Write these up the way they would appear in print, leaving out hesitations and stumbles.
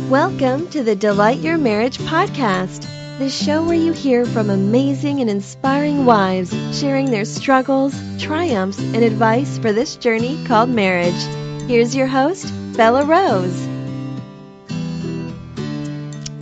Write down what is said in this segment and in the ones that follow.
Welcome to the Delight Your Marriage podcast, the show where you hear from amazing and inspiring wives sharing their struggles, triumphs, and advice for this journey called marriage. Here's your host, Belah Rose.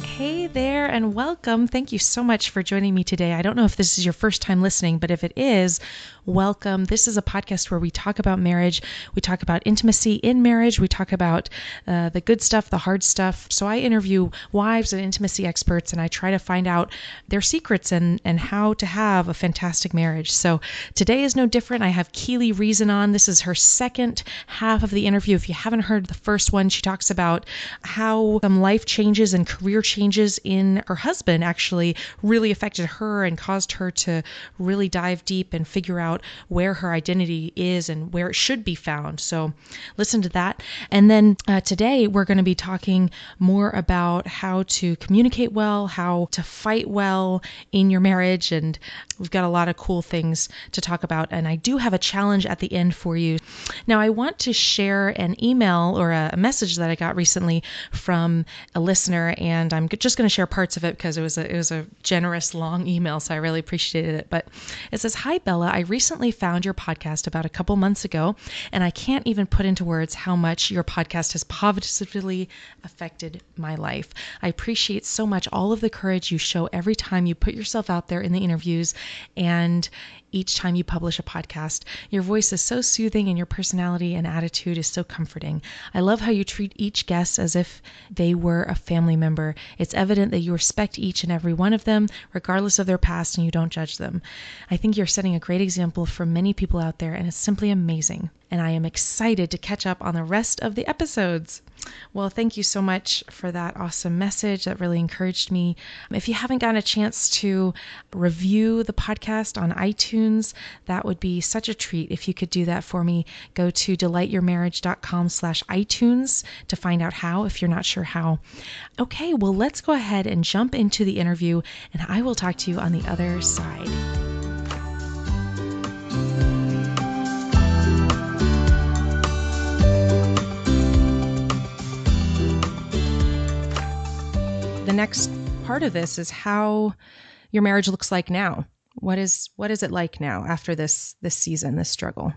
Hey there and welcome. Thank you so much for joining me today. I don't know if this is your first time listening, but if it is, welcome. This is a podcast where we talk about marriage. We talk about intimacy in marriage. We talk about the good stuff, the hard stuff. So I interview wives and intimacy experts, and I try to find out their secrets and how to have a fantastic marriage. So today is no different. I have Keelie Reason on. This is her second half of the interview. If you haven't heard the first one, she talks about how some life changes and career changes in her husband actually really affected her and caused her to really dive deep and figure out where her identity is and where it should be found. So listen to that. And then today we're going to be talking more about how to communicate well, how to fight well in your marriage. And we've got a lot of cool things to talk about. And I do have a challenge at the end for you. Now, I want to share an email or a message that I got recently from a listener, and I'm just going to share parts of it because it was a generous long email, so I really appreciated it. But it says, "Hi Belah, I recently found your podcast about a couple months ago, and I can't even put into words how much your podcast has positively affected my life. I appreciate so much all of the courage you show every time you put yourself out there in the interviews and each time you publish a podcast. Your voice is so soothing and your personality and attitude is so comforting. I love how you treat each guest as if they were a family member. It's evident that you respect each and every one of them, regardless of their past, and you don't judge them. I think you're setting a great example for many people out there, and it's simply amazing. And I am excited to catch up on the rest of the episodes." Well, thank you so much for that awesome message. That really encouraged me. If you haven't gotten a chance to review the podcast on iTunes, that would be such a treat. If you could do that for me, go to delightyourmarriage.com/iTunes to find out how, if you're not sure how. Okay, well, let's go ahead and jump into the interview, and I will talk to you on the other side. The next part of this is how your marriage looks like now. What is it like now after this season, this struggle?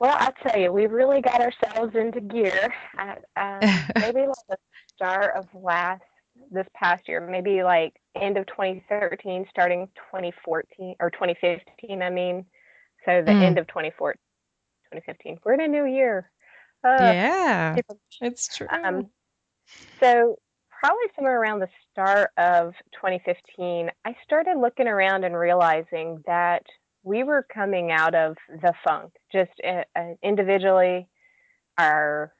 Well, I'll tell you, we really got ourselves into gear at maybe like the start of this past year, maybe like end of 2013, starting 2014 or 2015. I mean, so the end of 2014, 2015. We're in a new year. Yeah, it's true. So probably somewhere around the start of 2015, I started looking around and realizing that we were coming out of the funk, just individually. Our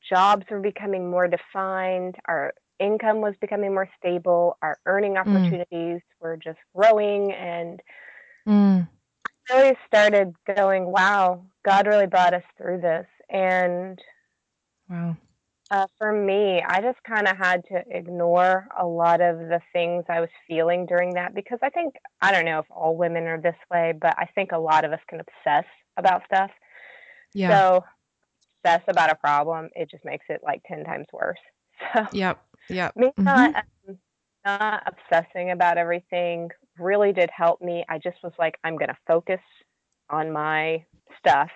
jobs were becoming more defined. Our income was becoming more stable. Our earning opportunities were just growing. And I really started going, wow, God really brought us through this. And wow. For me, I just kind of had to ignore a lot of the things I was feeling during that because I don't know if all women are this way, but I think a lot of us can obsess about stuff. Yeah. So obsess about a problem, it just makes it like 10 times worse. So Yep. me not obsessing about everything really did help me. I just was like, I'm going to focus on my stuff.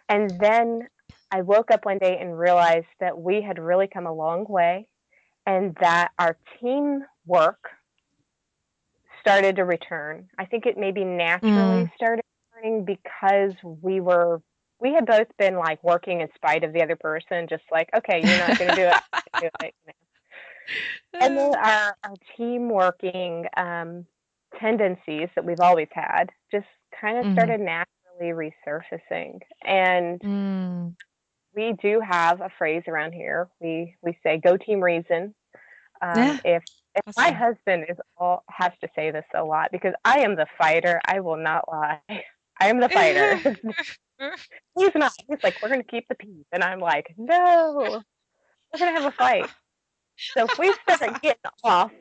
And then I woke up one day and realized that we had really come a long way and that our teamwork started to return. I think it maybe naturally started returning because we had both been like working in spite of the other person, just like, okay, you're not going to do it. I'm gonna do it, you know? And then our team working tendencies that we've always had just kind of started naturally resurfacing. And we do have a phrase around here. We say, "Go Team Reason." If my husband has to say this a lot because I am the fighter. I will not lie. I am the fighter. He's not. He's like, "We're going to keep the peace," and I'm like, "No, we're going to have a fight." So if we start getting off,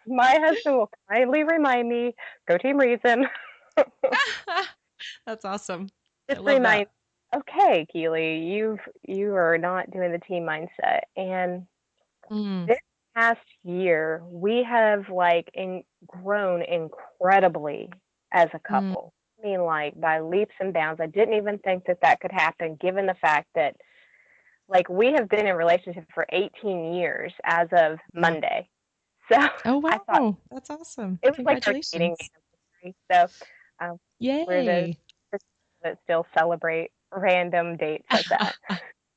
my husband will kindly remind me, "Go Team Reason." That's awesome. Just remind. Okay, Keelie, you are not doing the team mindset. And Mm, this past year, we have like grown incredibly as a mm, couple. I mean, like by leaps and bounds. I didn't even think that that could happen, given the fact that like we have been in a relationship for 18 years as of yeah. Monday. So Oh, I thought wow. That's awesome. it was like our dating Congratulations. anniversary. So um, we're those Yay. that still celebrate random dates like that.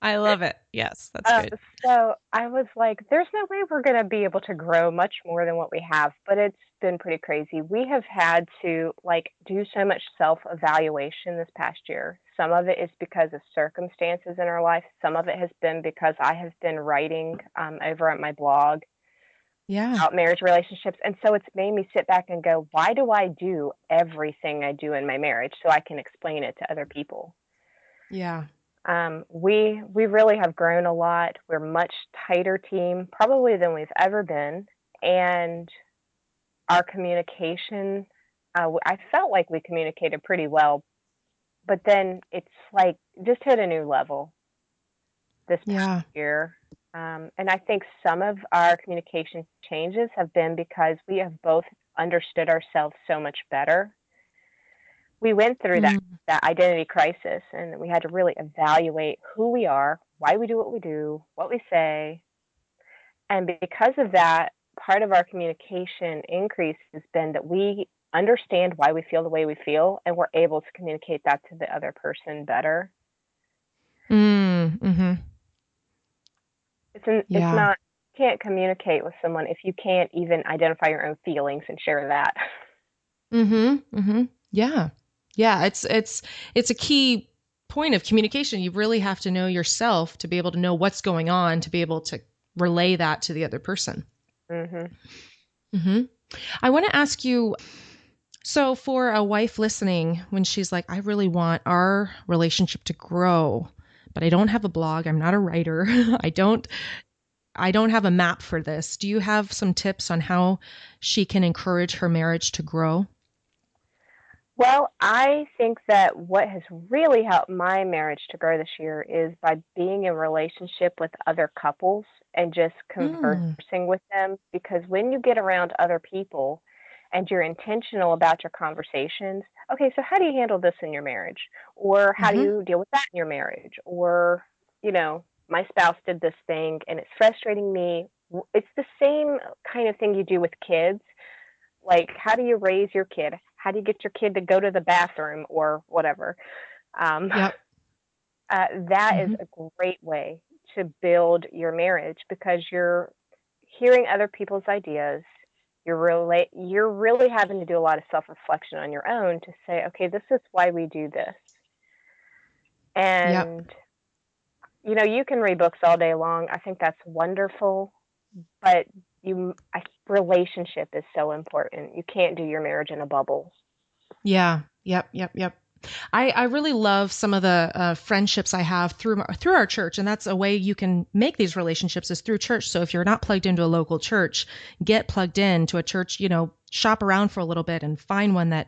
I love it. Yes, that's Uh, good. so I was like, there's no way we're going to be able to grow much more than what we have, but it's been pretty crazy. We have had to like do so much self-evaluation this past year. Some of it is because of circumstances in our life. Some of it has been because I have been writing over at my blog Yeah. about marriage relationships. And so it's made me sit back and go, why do I do everything I do in my marriage so I can explain it to other people? Yeah. We really have grown a lot. We're a much tighter team, probably than we've ever been, and our communication. I felt like we communicated pretty well, but then it's like just hit a new level this past Yeah. year. And I think some of our communication changes have been because we have both understood ourselves so much better. We went through Mm, that identity crisis, and we had to really evaluate who we are, why we do what we do, what we say. And because of that, part of our communication increase has been that we understand why we feel the way we feel, and we're able to communicate that to the other person better. mm-hmm. It's Yeah. not, you can't communicate with someone if you can't even identify your own feelings and share that. Mm-hmm. Mm-hmm. Yeah. Yeah. It's a key point of communication. You really have to know yourself to be able to know what's going on, to be able to relay that to the other person. Mhm. Mm-hmm. I want to ask you, so for a wife listening, when she's like, I really want our relationship to grow, but I don't have a blog, I'm not a writer, I don't have a map for this. Do you have some tips on how she can encourage her marriage to grow? Well, I think that what has really helped my marriage to grow this year is by being in relationship with other couples and just Mm, conversing with them. Because when you get around other people and you're intentional about your conversations, okay, so how do you handle this in your marriage? Or how do mm-hmm. you deal with that in your marriage? Or, my spouse did this thing and it's frustrating me. It's the same kind of thing you do with kids, like how do you raise your kid, how do you get your kid to go to the bathroom or whatever. um, Yep. that is Mm-hmm. a great way to build your marriage because you're hearing other people's ideas. You're really having to do a lot of self-reflection on your own to say, okay, this is why we do this. Yep. And you can read books all day long. I think that's wonderful, but relationship is so important. You can't do your marriage in a bubble. Yeah. Yep. Yep. Yep. I really love some of the friendships I have through our church, and that's a way you can make these relationships is through church. So if you're not plugged into a local church, get plugged into a church. Shop around for a little bit and find one that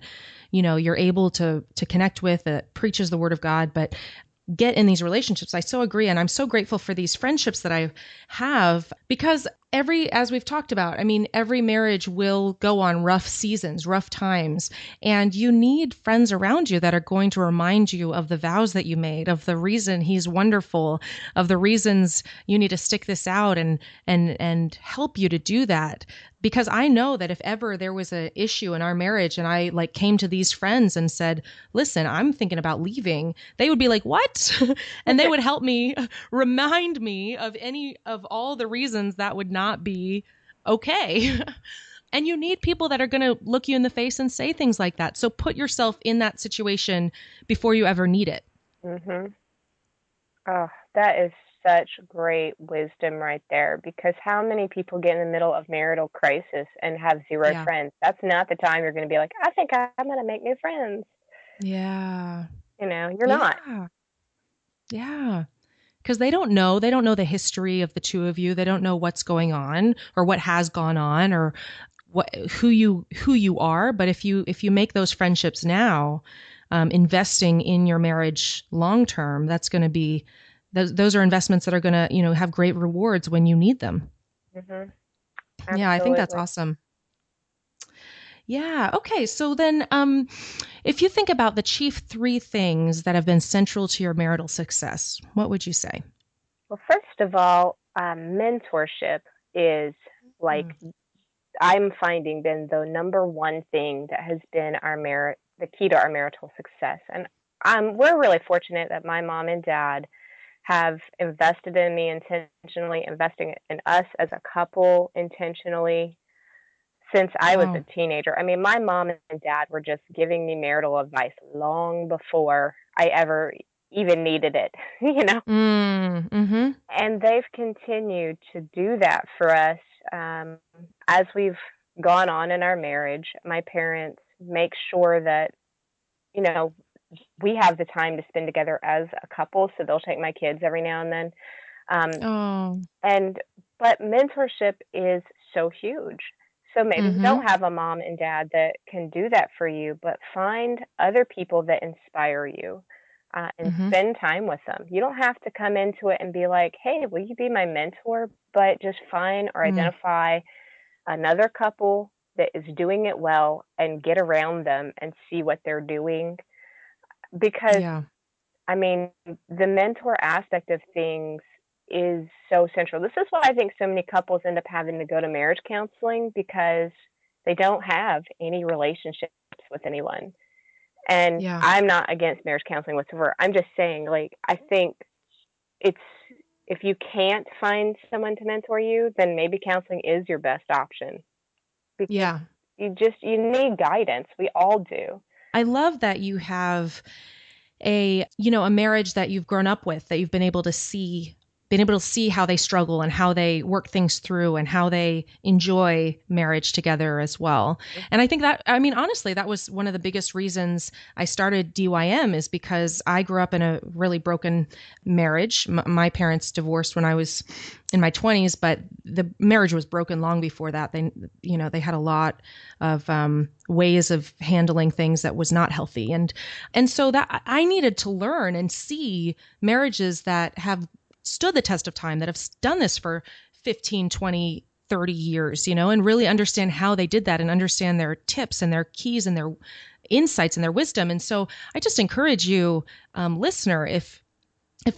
you're able to connect with that preaches the word of God, but get in these relationships. I so agree. And I'm so grateful for these friendships that I have because as we've talked about, I mean, every marriage will go on rough seasons, rough times, and you need friends around you that are going to remind you of the vows that you made, of the reason he's wonderful, of the reasons you need to stick this out and help you to do that. Because I know that if ever there was an issue in our marriage and I like came to these friends and said, listen, I'm thinking about leaving, they would be like, what? And they would help me remind me of any of all the reasons that would not be okay. And you need people that are going to look you in the face and say things like that. So put yourself in that situation before you ever need it. Mhm. Oh, that is such great wisdom right there, because how many people get in the middle of marital crisis and have zero Yeah. friends? That's not the time you're going to be like, I think I'm going to make new friends. Yeah. You're not. Yeah. Yeah. Because they don't know the history of the two of you. They don't know what's going on or what has gone on or who you are. But if you make those friendships now, investing in your marriage long term, that's going to be those are investments that are going to have great rewards when you need them. Mm-hmm. Yeah, I think that's Absolutely. awesome. Yeah. Okay. So then, if you think about the chief three things that have been central to your marital success, what would you say? Well, first of all, mentorship is like Mm. I'm finding been the number one thing that has been the key to our marital success. And we're really fortunate that my mom and dad have invested in me intentionally, investing in us as a couple intentionally since I was a Wow. teenager. I mean, my mom and dad were just giving me marital advice long before I ever even needed it, you know? Mm-hmm. And they've continued to do that for us um, as we've gone on in our marriage. My parents make sure that, you know, we have the time to spend together as a couple, so they'll take my kids every now and then. Um, Oh. and but mentorship is so huge. So maybe you Mm-hmm. don't have a mom and dad that can do that for you, but find other people that inspire you and Mm-hmm. spend time with them. You don't have to come into it and be like, hey, will you be my mentor? But just find or Mm. identify another couple that is doing it well and get around them and see what they're doing. Because Yeah. I mean, the mentor aspect of things is so central. This is why I think so many couples end up having to go to marriage counseling because they don't have any relationships with anyone. And Yeah. I'm not against marriage counseling whatsoever. I'm just saying, like, I think it's if you can't find someone to mentor you, then maybe counseling is your best option because Yeah. you need guidance. We all do. I love that you have a marriage that you've grown up with, that you've been able to see how they struggle and how they work things through and how they enjoy marriage together as well. And I think that, I mean, honestly, that was one of the biggest reasons I started DYM, is because I grew up in a really broken marriage. My parents divorced when I was in my 20s, but the marriage was broken long before that. They had a lot of ways of handling things that was not healthy. And so that I needed to learn and see marriages that have stood the test of time, that have done this for 15, 20, 30 years, and really understand how they did that and understand their tips and their keys and their insights and their wisdom. And so I just encourage you, listener, if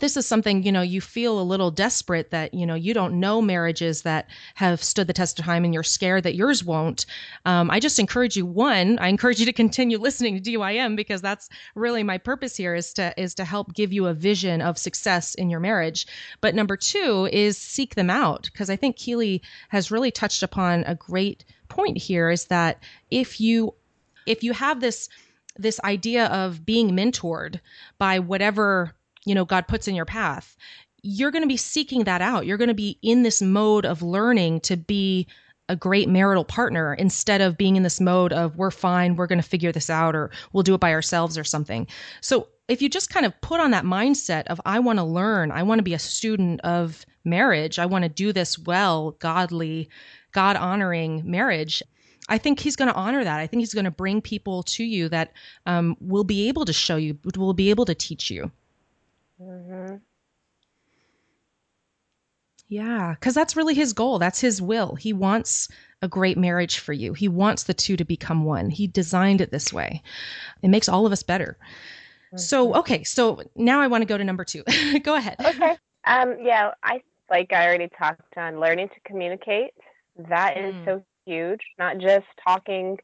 this is something, you feel a little desperate that, you don't know marriages that have stood the test of time and you're scared that yours won't. I just encourage you, I encourage you to continue listening to DYM, because that's really my purpose here, is to help give you a vision of success in your marriage. But number two is seek them out. Because I think Keelie has really touched upon a great point here, is that if you have this idea of being mentored by whatever God puts in your path, you're going to be seeking that out. You're going to be in this mode of learning to be a great marital partner, instead of being in this mode of, we're fine, we're going to figure this out, or we'll do it by ourselves or something. So if you just kind of put on that mindset of, I want to learn, I want to be a student of marriage, I want to do this well, godly, God honoring marriage, I think he's going to honor that. I think he's going to bring people to you that will be able to show you, will be able to teach you. Mm-hmm. Yeah, because that's really his goal. That's his will. He wants a great marriage for you. He wants the two to become one. He designed it this way. It makes all of us better. So, Mm-hmm. okay. So now I want to go to number two. Go ahead. Okay. Yeah, I already talked on learning to communicate. That is Mm, so huge. Not just talking,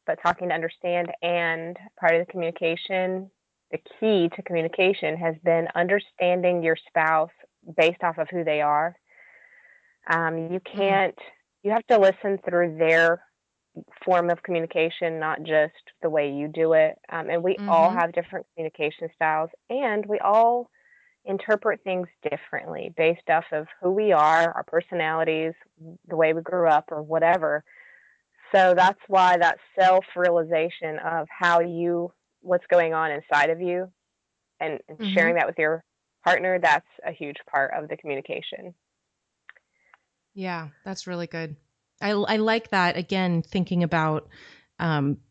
but talking to understand. And part of the communication, the key to communication has been understanding your spouse based off of who they are. You mm, can't, you have to listen through their form of communication, not just the way you do it. And we all mm-hmm. have different communication styles, and we all interpret things differently based off of who we are, our personalities, the way we grew up, or whatever. So that's why that self realization of what's going on inside of you, and Mm-hmm. sharing that with your partner, that's a huge part of the communication. Yeah, that's really good. I like that. Again, thinking about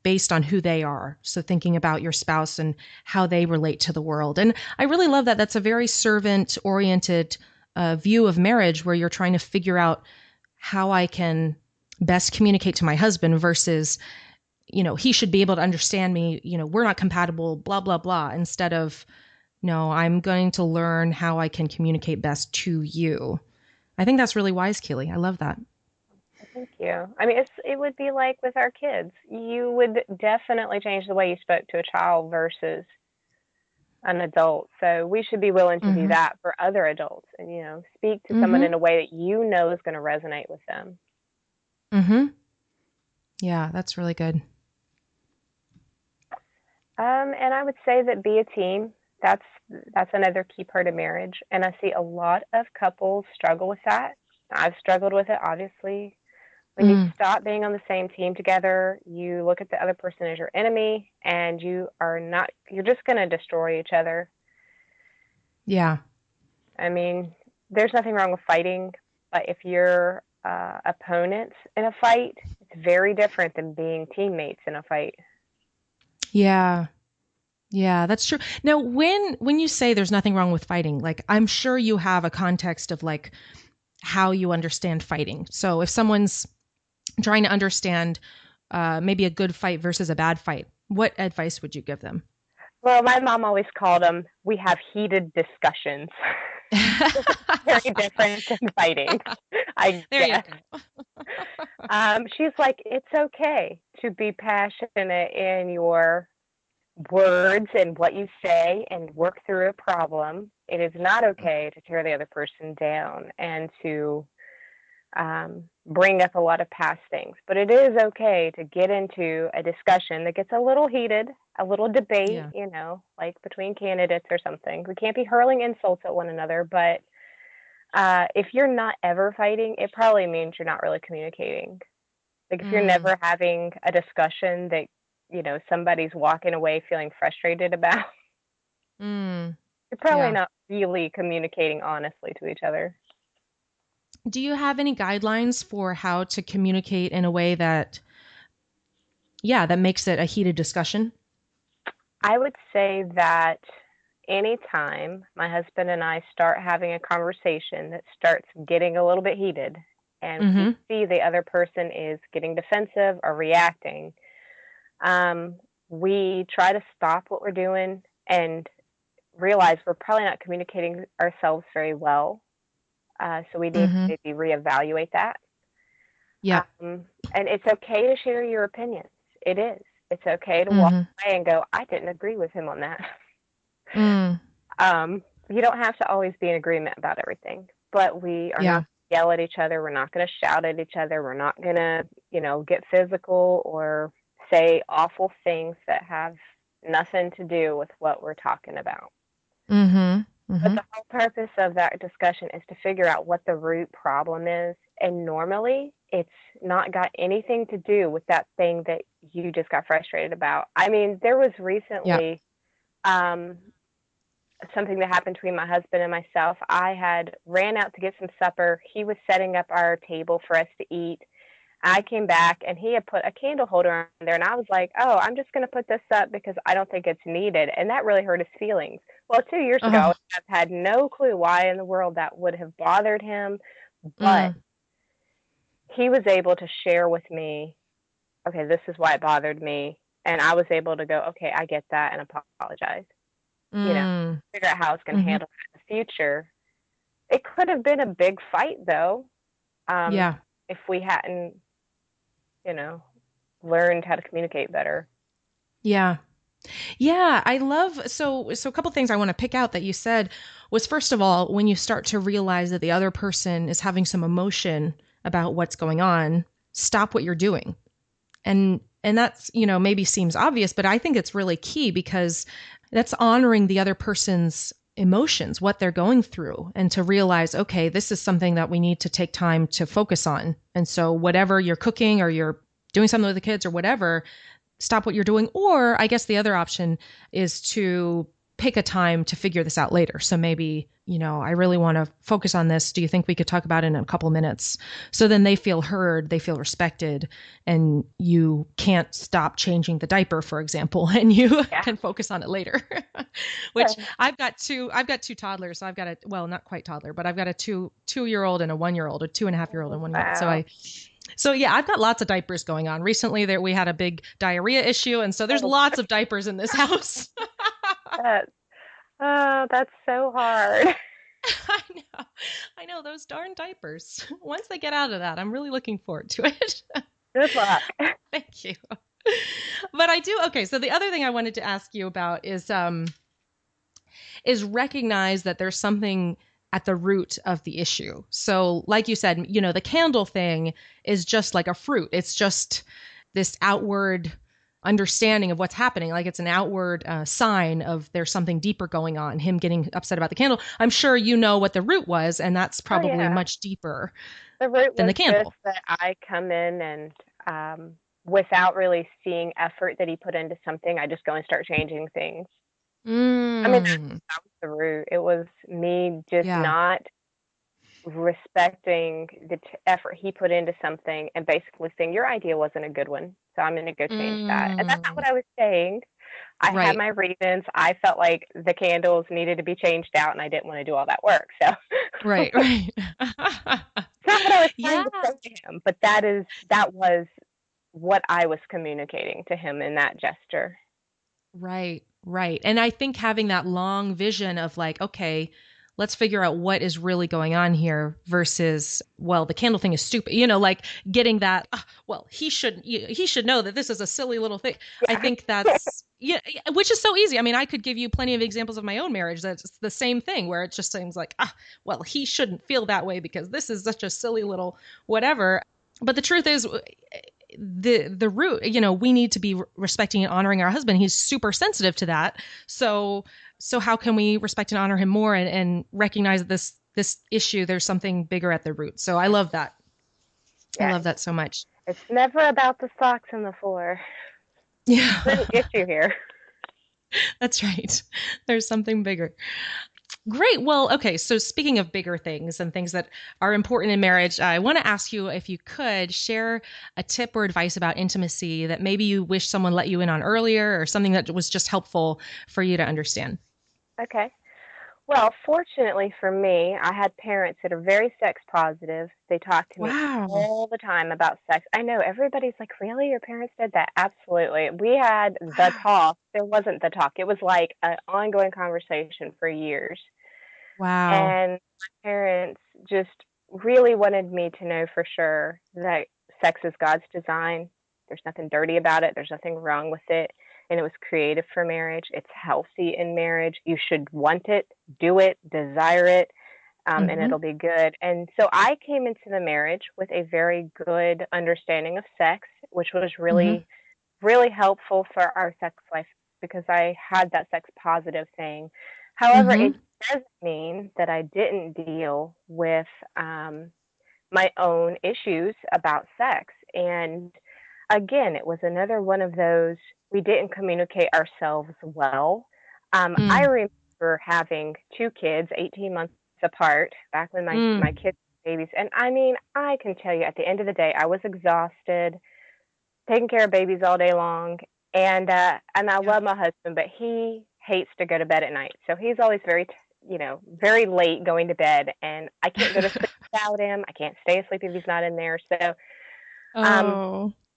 based on who they are. So thinking about your spouse and how they relate to the world. And I really love that. That's a very servant oriented view of marriage, where you're trying to figure out how I can best communicate to my husband versus, he should be able to understand me, we're not compatible, blah, blah, blah, instead of, no, I'm going to learn how I can communicate best to you. I think that's really wise, Keelie. I love that. Thank you. I mean, it would be like with our kids. You would definitely change the way you spoke to a child versus an adult. So we should be willing to do that for other adults and, speak to someone in a way that is going to resonate with them. Yeah, that's really good. And I would say that be a team. That's another key part of marriage. And I see a lot of couples struggle with that. I've struggled with it, obviously. When you stop being on the same team together, you look at the other person as your enemy, and you're just going to destroy each other. Yeah. I mean, there's nothing wrong with fighting, but if you're opponents in a fight, it's very different than being teammates in a fight. Yeah. Yeah, that's true. Now, when you say there's nothing wrong with fighting, like, I'm sure you have a context of like how you understand fighting. So if someone's trying to understand maybe a good fight versus a bad fight, what advice would you give them? Well, my mom always called them, we have heated discussions. Very different than fighting, I guess. You go. She's like, it's okay to be passionate in your words and what you say and work through a problem. It is not okay to tear the other person down and to bring up a lot of past things. But it is okay to get into a discussion that gets a little heated, a little debate, like between candidates or something. We can't be hurling insults at one another, but if you're not ever fighting, it probably means you're not really communicating. Like if you're never having a discussion that, somebody's walking away feeling frustrated about, you're probably not really communicating honestly to each other. Do you have any guidelines for how to communicate in a way that makes it a heated discussion? I would say that anytime my husband and I start having a conversation that starts getting a little bit heated and we see the other person is getting defensive or reacting, we try to stop what we're doing and realize we're probably not communicating ourselves very well. So we need to maybe reevaluate that. Yeah. And it's okay to share your opinions. It is. It's okay to walk away and go, I didn't agree with him on that. You don't have to always be in agreement about everything, but we are not going to yell at each other. We're not going to shout at each other. We're not going to, get physical or say awful things that have nothing to do with what we're talking about. But the whole purpose of that discussion is to figure out what the root problem is. And normally it's not got anything to do with that thing that you just got frustrated about. I mean, there was recently something that happened between my husband and myself. I had ran out to get some supper. He was setting up our table for us to eat. I came back and he had put a candle holder on there, and I was like, oh, I'm just going to put this up because I don't think it's needed. And that really hurt his feelings. Well, 2 years ago, I've had no clue why in the world that would have bothered him, but he was able to share with me, okay, this is why it bothered me. And I was able to go, okay, I get that, and apologize. Figure out how it's going to handle it in the future. It could have been a big fight, though. If we hadn't, learned how to communicate better. Yeah, I love, so a couple things I want to pick out that you said was, first of all, when you start to realize that the other person is having some emotion about what's going on, stop what you're doing. And that's, maybe seems obvious, but I think it's really key because that's honoring the other person's emotions, what they're going through, and to realize, okay, this is something that we need to take time to focus on. And so whatever you're cooking or you're doing something with the kids or whatever, stop what you're doing. Or I guess the other option is to pick a time to figure this out later. So maybe, I really want to focus on this. Do you think we could talk about it in a couple minutes? So then they feel heard, they feel respected, and you can't stop changing the diaper, for example, and you can focus on it later. Which I've got two toddlers. So I've got not quite toddler, but I've got a two-year-old and a 1-year-old, a 2.5-year-old and 1-year-old. Wow. So yeah, I've got lots of diapers going on. Recently we had a big diarrhea issue. And so there's lots of diapers in this house. That's so hard. I know those darn diapers. Once they get out of that, I'm really looking forward to it. Good luck. Thank you. But I do. Okay. So the other thing I wanted to ask you about is recognize that there's something at the root of the issue. So like you said, the candle thing is just like a fruit. It's just this outward understanding of what's happening. Like it's an outward sign of there's something deeper going on, him getting upset about the candle. I'm sure you know what the root was, and that's probably much deeper than the candle. Just that I come in and without really seeing effort that he put into something, I just go and start changing things. I mean, that was the root. It was me just not respecting the effort he put into something and basically saying, your idea wasn't a good one, so I'm going to go change that. And that's not what I was saying. I had my reasons. I felt like the candles needed to be changed out, and I didn't want to do all that work. So right. It's not what I was trying to say to him, but that was what I was communicating to him in that gesture. Right. And I think having that long vision of like, okay, let's figure out what is really going on here versus, well, the candle thing is stupid, like getting that, he should know that this is a silly little thing. Yeah. I think that's, which is so easy. I mean, I could give you plenty of examples of my own marriage that's the same thing where it just seems like, he shouldn't feel that way because this is such a silly little whatever. But the truth is, the root, we need to be respecting and honoring our husband. He's super sensitive to that. So how can we respect and honor him more and recognize that this issue, there's something bigger at the root. So I love that. Yes. I love that so much. It's never about the socks on the floor. Yeah. There's an issue here. That's right. There's something bigger. Great. Well, okay. So speaking of bigger things and things that are important in marriage, I want to ask you if you could share a tip or advice about intimacy that maybe you wish someone let you in on earlier or something that was just helpful for you to understand. Okay. Well, fortunately for me, I had parents that are very sex positive. They talk to me all the time about sex. I know everybody's like, really? Your parents did that? Absolutely. We had the talk. There wasn't the talk. It was like an ongoing conversation for years. Wow. And my parents just really wanted me to know for sure that sex is God's design. There's nothing dirty about it. There's nothing wrong with it. And it was created for marriage. It's healthy in marriage. You should want it, do it, desire it, and it'll be good. And so I came into the marriage with a very good understanding of sex, which was really, really helpful for our sex life because I had that sex positive thing. However, it doesn't mean that I didn't deal with my own issues about sex. And again, it was another one of those, we didn't communicate ourselves well. I remember having 2 kids, 18 months apart, back when my kids were babies. And I mean, I can tell you at the end of the day, I was exhausted, taking care of babies all day long. And I love my husband, but he hates to go to bed at night. So he's always very, very late going to bed. And I can't go to sleep without him. I can't stay asleep if he's not in there. So,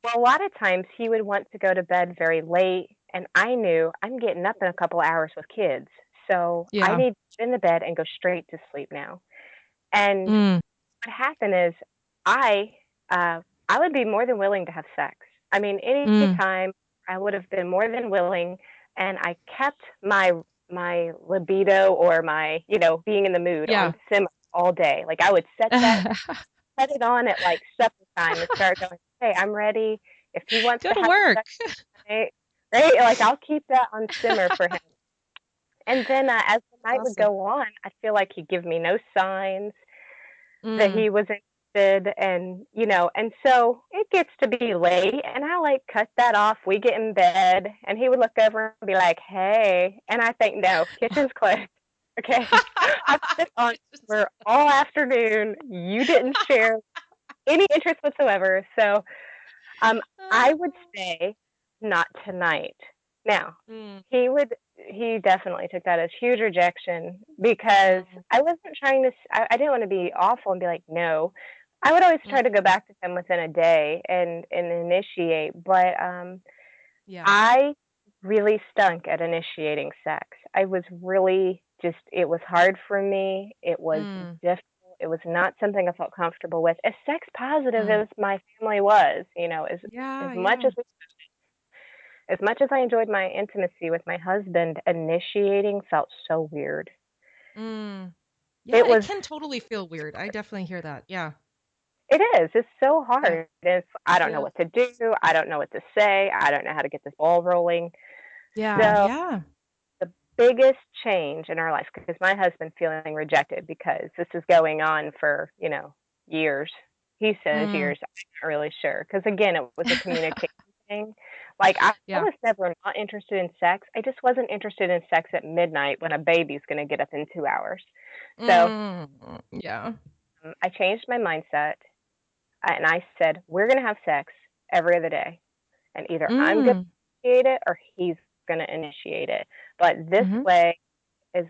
well, a lot of times he would want to go to bed very late, and I knew I'm getting up in a couple of hours with kids. So I need to get in the bed and go straight to sleep now. And what happened is I would be more than willing to have sex. I mean, any time I would have been more than willing, and I kept my libido or my, being in the mood on simmer all day. Like I would set it on at like supper time and start going, hey, I'm ready. If he wants go to work, right? Like I'll keep that on simmer for him. And then as the night would go on, I feel like he'd give me no signs that he was exhausted and, and so it gets to be late and I like cut that off. We get in bed and he would look over and be like, hey. And I think, no, kitchen's closed. Okay. I've been on for all afternoon. You didn't share any interest whatsoever. So um, I would say not tonight. Now, Mm, he definitely took that as huge rejection because mm, I wasn't trying to, I didn't want to be awful and be like, no. I would always try to go mm. back to him within a day and initiate, but Yeah. I really stunk at initiating sex. I was really just, it was hard for me. It was Mm, difficult. It was not something I felt comfortable with. As sex positive mm. as my family was, as Yeah, much yeah. as much as I enjoyed my intimacy with my husband, initiating felt so weird. Mm. Yeah, It it was can totally feel weird. I definitely hear that. Yeah. it is. It's so Yeah. hard. I don't know Yeah. what to do. I don't know what to say. I don't know how to get this ball rolling. Yeah. So Yeah. the biggest change in our life, because my husband's feeling rejected because this is going on for, years. He says Mm. years. I'm not really sure. Because again, it was a communication thing. Like I Yeah. was never not interested in sex. I just wasn't interested in sex at midnight when a baby's going to get up in 2 hours. So Mm. Yeah. I changed my mindset and I said, we're going to have sex every other day. And either I'm going to Mm. initiate it or he's going to initiate it. But this Mm-hmm. way, is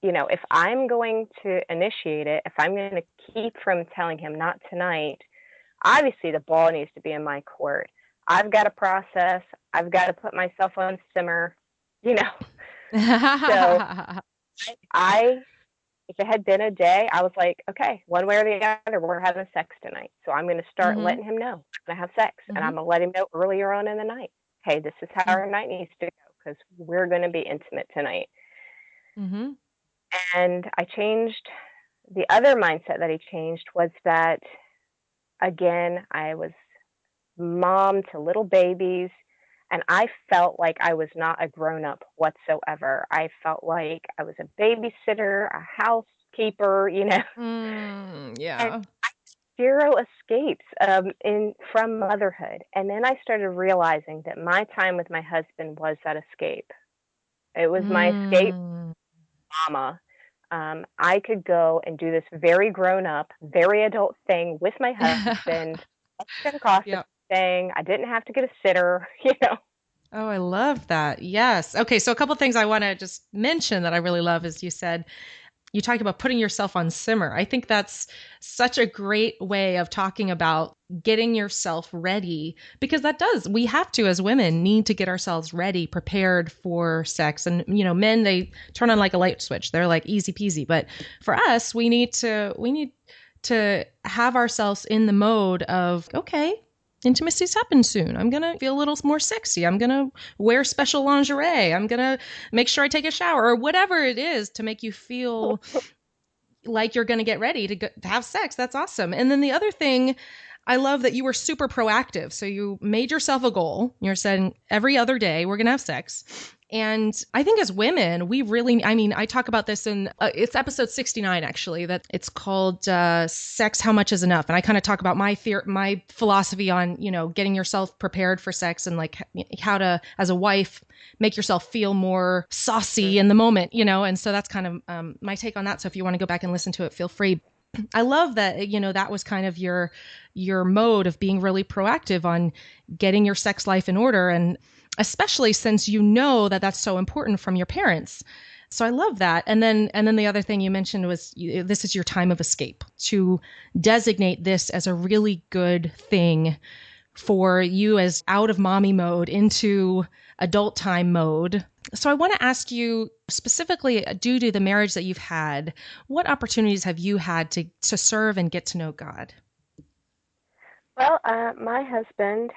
if I'm going to initiate it, if I'm going to keep from telling him not tonight, obviously the ball needs to be in my court. I've got to process. I've got to put myself on simmer, you know. So I if it had been a day, I was like, okay, one way or the other, we're having sex tonight. So I'm going to start Mm-hmm. letting him know I'm going to have sex, and Mm-hmm. I'm going to let him know earlier on in the night. Hey, this is how our night needs to go because we're going to be intimate tonight. Mm-hmm. And I changed the other mindset that he changed was that, again, I was mom to little babies, and I felt like I was not a grown up whatsoever. I felt like I was a babysitter, a housekeeper, and Yeah. zero escapes in from motherhood. And then I started realizing that my time with my husband was that escape. It was my escape, Mm. mama. I could go and do this very grown up, very adult thing with my husband. I didn't cost a Yeah. thing. I didn't have to get a sitter, you know. Oh, I love that. Yes. Okay. So a couple things I want to just mention that I really love is you talked about putting yourself on simmer. I think that's such a great way of talking about getting yourself ready because we have to, as women, need to get ourselves ready, prepared for sex. And, men, they turn on like a light switch. They're like easy peasy. But for us, we need to have ourselves in the mode of, okay, intimacies happen soon. I'm going to feel a little more sexy. I'm going to wear special lingerie. I'm going to make sure I take a shower or whatever it is to make you feel like you're going to get ready to have sex. That's awesome. And then the other thing, I love that you were super proactive. So you made yourself a goal. You're saying every other day we're going to have sex. And I think as women, I talk about this in, it's episode 69, actually, that it's called Sex, How Much is Enough. And I kind of talk about my philosophy on, getting yourself prepared for sex and like how to, as a wife, make yourself feel more saucy in the moment, and so that's kind of my take on that. So if you want to go back and listen to it, feel free. I love that, that was kind of your mode of being really proactive on getting your sex life in order. And especially since that that's so important from your parents. So I love that. And then the other thing you mentioned was this is your time of escape, to designate this as a really good thing for you as out of mommy mode into adult time mode. So I want to ask you specifically, due to the marriage that you've had, what opportunities have you had to serve and get to know God? Well, my husband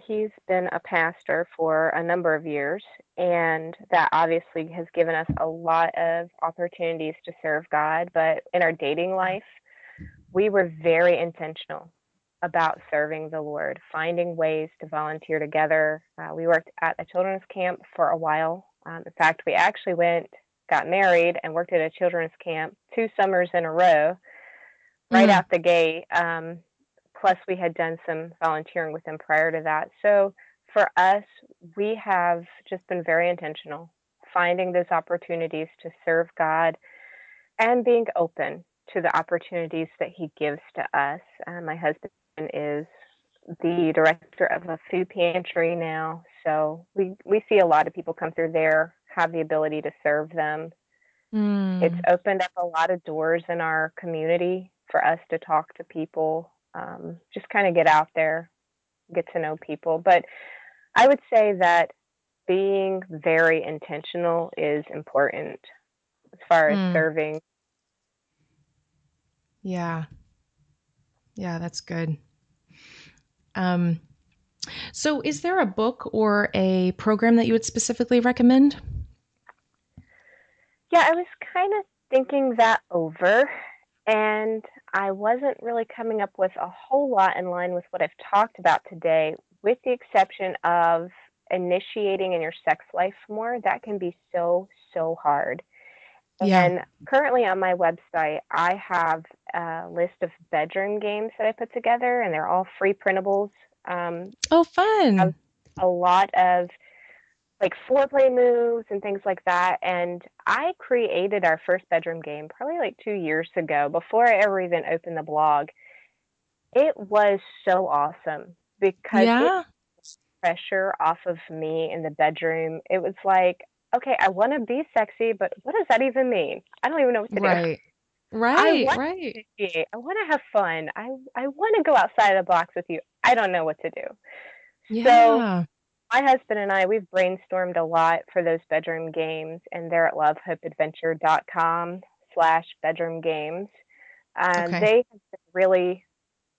he's been a pastor for a number of years, and that obviously has given us a lot of opportunities to serve God. But in our dating life, we were very intentional about serving the Lord, finding ways to volunteer together. We worked at a children's camp for a while. In fact, we actually got married, and worked at a children's camp 2 summers in a row right out the gate. Plus, we had done some volunteering with them prior to that. So for us, we have just been very intentional, finding those opportunities to serve God and being open to the opportunities that He gives to us. My husband is the director of a food pantry now, so we see a lot of people come through there, have the ability to serve them. It's opened up a lot of doors in our community for us to talk to people, just kind of get out there, get to know people. But I would say that being very intentional is important as far as serving. Yeah. Yeah, that's good. So is there a book or a program that you would specifically recommend? Yeah, I was kind of thinking that over, and I wasn't really coming up with a whole lot in line with what I've talked about today, with the exception of initiating in your sex life more. That can be so, so hard. Yeah. And currently on my website, I have a list of bedroom games that I put together, and they're all free printables. Oh, fun. Have a lot of like foreplay moves and things like that. And I created our first bedroom game probably like 2 years ago before I ever even opened the blog. It was so awesome because it Yeah. pressure off of me in the bedroom. It was like, okay, I want to be sexy, but what does that even mean? I don't even know what to do. Right. I Right. want Right. to initiate. I want to have fun. I want to go outside of the box with you. I don't know what to do. So Yeah. my husband and I, we've brainstormed a lot for those bedroom games, and they're at lovehopeadventure.com/bedroom games. Okay. They have been really,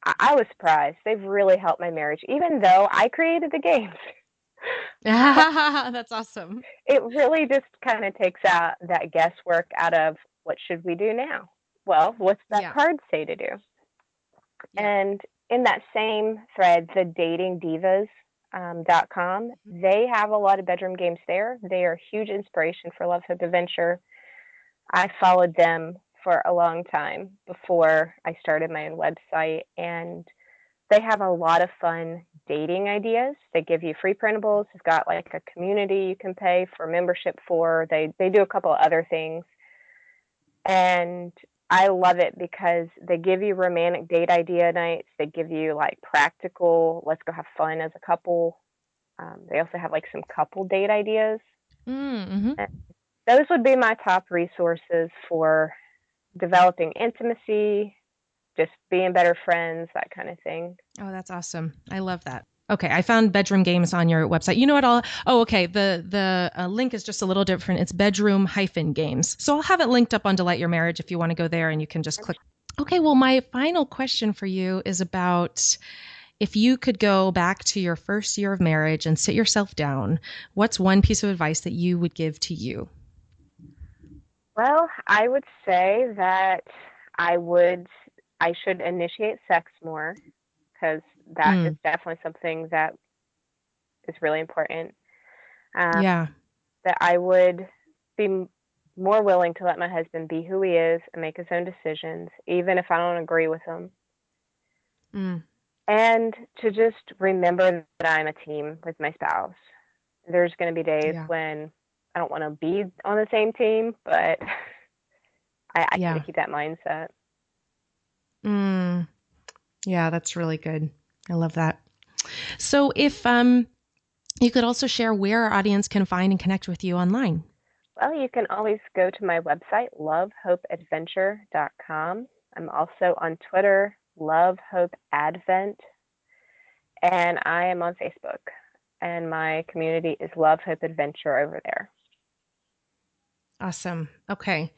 I was surprised. They've really helped my marriage, even though I created the games. That's awesome. It really just kind of takes out that guesswork out of what should we do now? Well, what's that Yeah. card say to do? Yeah. And in that same thread, the datingdivas.com, they have a lot of bedroom games there. They are a huge inspiration for Love Hope Adventure. I followed them for a long time before I started my own website, and they have a lot of fun dating ideas. They give you free printables. They've got like a community you can pay for membership for. They do a couple of other things. And I love it because they give you romantic date idea nights. They give you like practical, let's go have fun as a couple. They also have like some couple date ideas. Mm-hmm. And those would be my top resources for developing intimacy, just being better friends, that kind of thing. Oh, that's awesome. I love that. Okay, I found bedroom games on your website. You know what? Okay. The link is just a little different. It's bedroom-games. So I'll have it linked up on Delight Your Marriage if you want to go there and you can just click. Okay, well, my final question for you is about if you could go back to your first year of marriage and sit yourself down, what's one piece of advice that you would give to you? Well, I would say that I should initiate sex more, because that is definitely something that is really important. Yeah. That I would be more willing to let my husband be who he is and make his own decisions, even if I don't agree with him. And to just remember that I'm a team with my spouse. There's going to be days when I don't want to be on the same team, but I got to keep that mindset. Yeah, that's really good. I love that. So if you could also share where our audience can find and connect with you online. Well, you can always go to my website, lovehopeadventure.com. I'm also on Twitter, lovehopeadvent, and I am on Facebook. And my community is Love Hope Adventure over there. Awesome. Okay.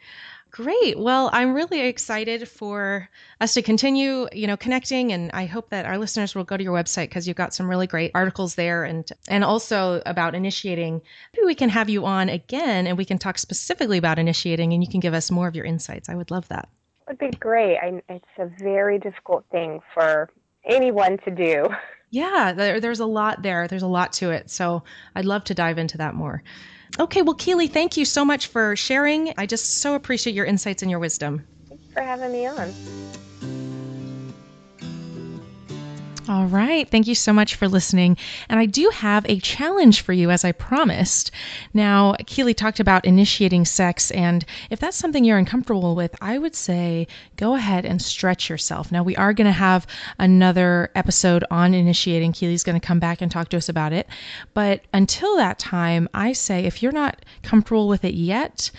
Great. Well, I'm really excited for us to continue, connecting, and I hope that our listeners will go to your website because you've got some really great articles there and also about initiating. Maybe we can have you on again and we can talk specifically about initiating and you can give us more of your insights. I would love that. It would be great. It's a very difficult thing for anyone to do. Yeah, there's a lot there. There's a lot to it. So I'd love to dive into that more. Okay, well, Keelie, thank you so much for sharing. I just so appreciate your insights and your wisdom. Thanks for having me on. All right. Thank you so much for listening. And I do have a challenge for you, as I promised. Now, Keelie talked about initiating sex, and if that's something you're uncomfortable with, I would say go ahead and stretch yourself. Now, we are going to have another episode on initiating. Keelie's going to come back and talk to us about it. But until that time, I say if you're not comfortable with it yet,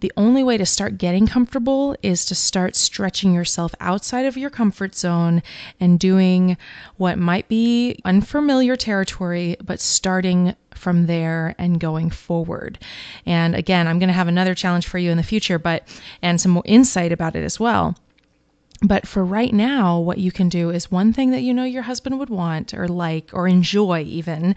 the only way to start getting comfortable is to start stretching yourself outside of your comfort zone and doing what might be unfamiliar territory, but starting from there and going forward. And again, I'm going to have another challenge for you in the future, and some more insight about it as well. But for right now, what you can do is one thing that you know your husband would want or like or enjoy even,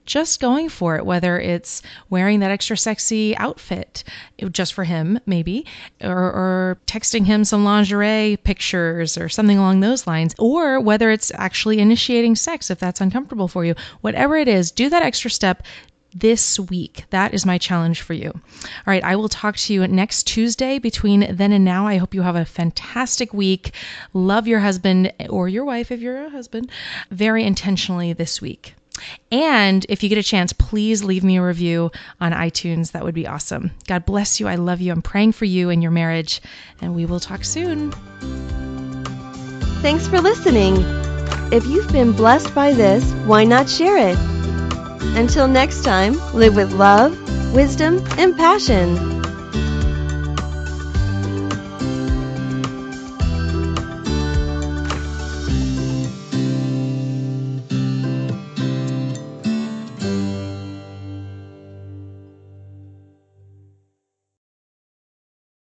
just going for it, whether it's wearing that extra sexy outfit just for him, maybe, or texting him some lingerie pictures or something along those lines, or whether it's actually initiating sex if that's uncomfortable for you. Whatever it is, do that extra step this week. That is my challenge for you. All right, I will talk to you next Tuesday. Between then and now, I hope you have a fantastic week. Love your husband or your wife if you're a husband very intentionally this week. And if you get a chance, please leave me a review on iTunes. That would be awesome. God bless you. I love you. I'm praying for you and your marriage, and we will talk soon. Thanks for listening. If you've been blessed by this, why not share it? Until next time, live with love, wisdom, and passion.